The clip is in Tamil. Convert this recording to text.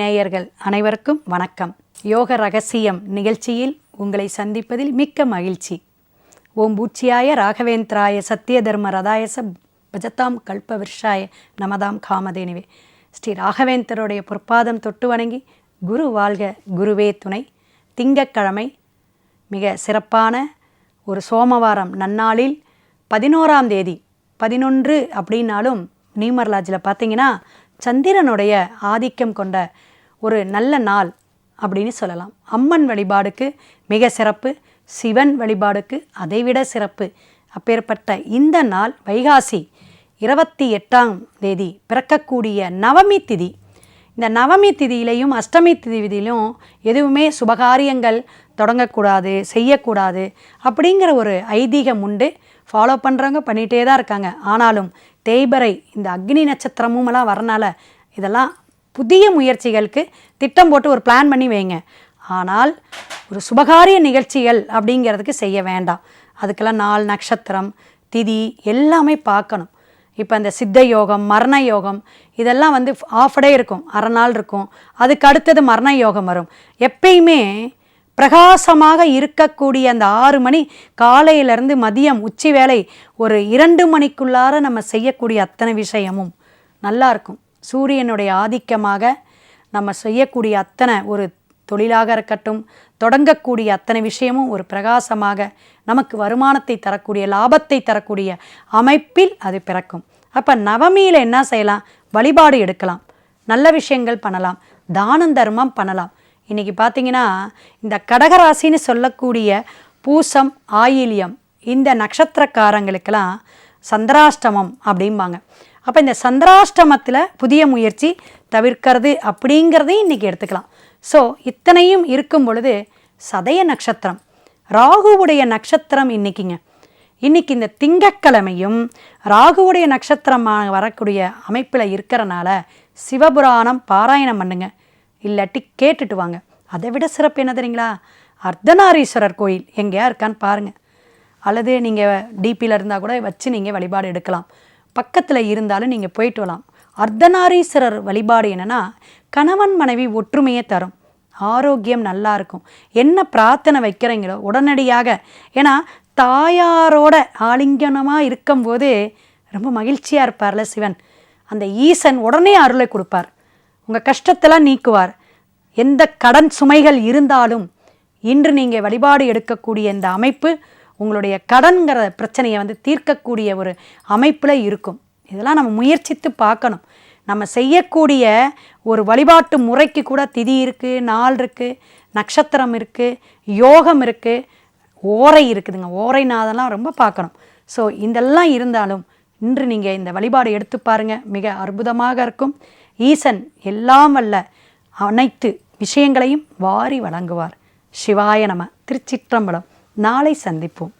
நேயர்கள் அனைவருக்கும் வணக்கம். யோக ரகசியம் நிகழ்ச்சியில் உங்களை சந்திப்பதில் மிக்க மகிழ்ச்சி. ஓம் பூச்சியாய ராகவேந்திராய சத்திய தர்ம ரதாயச பஜதாம் கல்ப விருஷாய நமதாம் காமதேனுவே. ஸ்ரீ ராகவேந்தருடைய பொற்பாதம் தொட்டு வணங்கி குரு வாழ்க குருவே துணை. திங்கட்கிழமை மிக சிறப்பான ஒரு சோமவாரம் நன்னாளில் 11ஆம் தேதி 11 அப்படின்னாலும் நியூமர்லாஜில் பார்த்தீங்கன்னா சந்திரனுடைய ஆதிக்கம் கொண்ட ஒரு நல்ல நாள் அப்படின்னு சொல்லலாம். அம்மன் வழிபாடுக்கு மிக சிறப்பு, சிவன் வழிபாடுக்கு அதைவிட சிறப்பு. அப்பேற்பட்ட இந்த நாள் வைகாசி 28ஆம் தேதி பிறக்கக்கூடிய நவமி திதி. இந்த நவமி திதியிலையும் அஷ்டமி திதியிலையும் எதுவுமே சுபகாரியங்கள் தொடங்கக்கூடாது, செய்யக்கூடாது அப்படிங்கிற ஒரு ஐதீகம் உண்டு. ஃபாலோ பண்ணுறவங்க பண்ணிகிட்டே தான் இருக்காங்க. ஆனாலும் தேய்பிறை இந்த அக்னி நட்சத்திரமும் வரனால இதெல்லாம் புதிய முயற்சிகளுக்கு திட்டம் போட்டு ஒரு பிளான் பண்ணி வைங்க. ஆனால் ஒரு சுபகாரிய நிகழ்ச்சிகள் அப்படிங்கிறதுக்கு செய்ய வேண்டாம். அதுக்கெல்லாம் நாள், நட்சத்திரம், திதி எல்லாமே பார்க்கணும். இப்போ இந்த சித்த யோகம், மரண யோகம் இதெல்லாம் ஆஃப் டே இருக்கும், அரை நாள் இருக்கும். அதுக்கு அடுத்தது மரண யோகம் வரும். எப்பயுமே பிரகாசமாக இருக்கக்கூடிய அந்த 6 மணி காலையிலேருந்து மதியம் உச்சி வேலை ஒரு 2 மணிக்குள்ளார நம்ம செய்யக்கூடிய அத்தனை விஷயமும் நல்லா இருக்கும். சூரியனுடைய ஆதிக்கமாக நம்ம செய்யக்கூடிய அத்தனை ஒரு தொழிலாக இருக்கட்டும், தொடங்கக்கூடிய அத்தனை விஷயமும் ஒரு பிரகாசமாக நமக்கு வருமானத்தை தரக்கூடிய, லாபத்தை தரக்கூடிய அமைப்பில் அது பிறக்கும். அப்போ நவமியில் என்ன செய்யலாம்? வழிபாடு எடுக்கலாம், நல்ல விஷயங்கள் பண்ணலாம், தானம் தர்மம் பண்ணலாம். இன்றைக்கி பார்த்திங்கன்னா இந்த கடகராசின்னு சொல்லக்கூடிய பூசம், ஆயில்யம் இந்த நட்சத்திரக்காரங்களுக்கெல்லாம் சந்திராஷ்டமம் அப்படிம்பாங்க. அப்போ இந்த சந்திராஷ்டமத்தில் புதிய முயற்சி தவிர்க்கிறது அப்படிங்கிறதையும் இன்றைக்கி எடுத்துக்கலாம். ஸோ இத்தனையும் இருக்கும் பொழுது சதய நட்சத்திரம், ராகுவுடைய நட்சத்திரம் இன்றைக்கிங்க. இன்றைக்கி இந்த திங்கட்கிழமையும் ராகுவுடைய நட்சத்திரமாக வரக்கூடிய அமைப்பில் இருக்கிறனால சிவபுராணம் பாராயணம் பண்ணுங்க, இல்லாட்டி கேட்டுட்டு வாங்க. அதை விட சிறப்பு என்ன தெரியுங்களா? அர்த்தநாரீஸ்வரர் கோயில் எங்கேயா இருக்கான்னு பாருங்கள். அல்லது நீங்கள் டிபியில் இருந்தால் கூட வச்சு நீங்கள் வழிபாடு எடுக்கலாம். பக்கத்தில் இருந்தாலும் நீங்கள் போயிட்டு வரலாம். அர்த்தநாரீஸ்வரர் வழிபாடு என்னென்னா கணவன் மனைவி ஒற்றுமையை தரும், ஆரோக்கியம் நல்லா இருக்கும். என்ன பிரார்த்தனை வைக்கிறீங்களோ உடனடியாக, ஏன்னா தாயாரோட ஆலிங்கனமாக இருக்கும்போது ரொம்ப மகிழ்ச்சியாக இருப்பார்ல சிவன், அந்த ஈசன் உடனே அருளை கொடுப்பார், உங்கள் கஷ்டத்தெல்லாம் நீக்குவார். எந்த கடன் சுமைகள் இருந்தாலும் இன்று நீங்கள் வழிபாடு எடுக்கக்கூடிய இந்த அமைப்பு உங்களுடைய கடன்கிற பிரச்சனையை தீர்க்கக்கூடிய ஒரு அமைப்பில் இருக்கும். இதெல்லாம் நம்ம முயற்சித்து பார்க்கணும். நம்ம செய்யக்கூடிய ஒரு வழிபாட்டு முறைக்கு கூட திதி இருக்குது, நாள் இருக்குது, நட்சத்திரம் இருக்குது, யோகம் இருக்குது, ஓரை இருக்குதுங்க. ஓரைநாதெல்லாம் ரொம்ப பார்க்கணும். ஸோ இதெல்லாம் இருந்தாலும் இன்று நீங்கள் இந்த வழிபாடு எடுத்து பாருங்கள், மிக அற்புதமாக இருக்கும். ஈசன் எல்லாம் வல்ல அனைத்து விஷயங்களையும் வாரி வழங்குவார். சிவாய நம. திருச்சிற்றம்பலம். நாளை சந்திப்போம்.